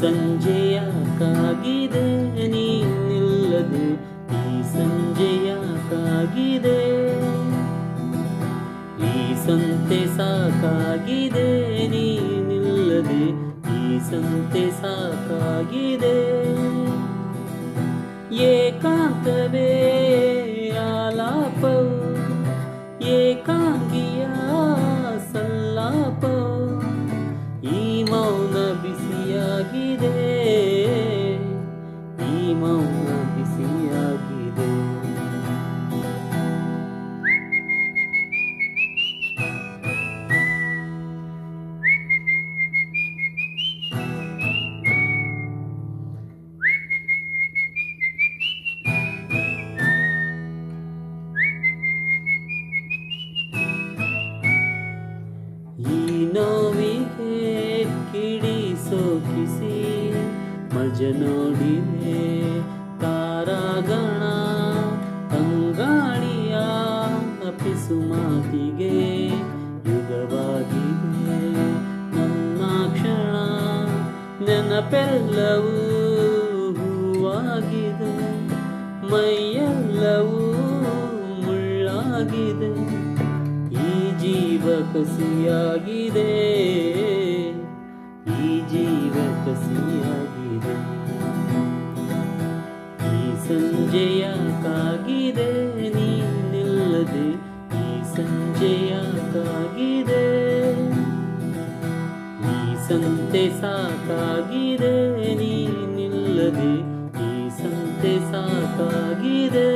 ಸಂಜೆಯಾಕಾಗಿದೆ ನೀನಿಲ್ಲದೆ, ಈ ಸಂಜೆಯಾಕಾಗಿದೆ, ಈ ಸಂತೆ ಸಾಕಾಗಿದೆ ನೀನಿಲ್ಲದೆ, ಈ ಸಂತೆ ಸಾಕಾಗಿದೆ. ಏಕಾಂತವೇ ಆಲಾಪವು, ಏಕಾಂಗಿಯ ಸಲ್ಲಾಪವು, ಈ ಮೌನ ಬಿಸಿಯಾಗಿದೆ, ಈ ಮೌನ ಬಿಸಿಯಾಗಿದೆ. ಈ ನೋವಿಗೆ ಕಿಡಿ ಸೋಕಿಸಿ ಮಜ ನೋಡಿದೆ ತಾರಾಗಣ, ಅಂಗಾಣಿಯ ಅಪಿಸು ಮಾತಿಗೆ ಯುಗವಾಗಿದೆ ನನ್ನ ಕ್ಷಣ. ನೆನಪೆಲ್ಲವೂ ಹೂವಾಗಿದೆ, ಮೈಯೆಲ್ಲವೂ ಮುಳ್ಳಾಗಿದೆ, ಈ ಜೀವ ಕಸಿಯಾಗಿದೆ, ಈ ಜೀವ ಕಸಿಯಾಗಿದೆ. ಈ ಸಂಜೆಯಾಕಾಗಿದೆ ನೀನಿಲ್ಲದೆ, ಈ ಸಂಜೆಯಾಕಾಗಿದೆ, ಈ ಸಂತೆ ಸಾಕಾಗಿದೆ ನೀನಿಲ್ಲದೆ, ಈ ಸಂತೆ ಸಾಕಾಗಿದೆ.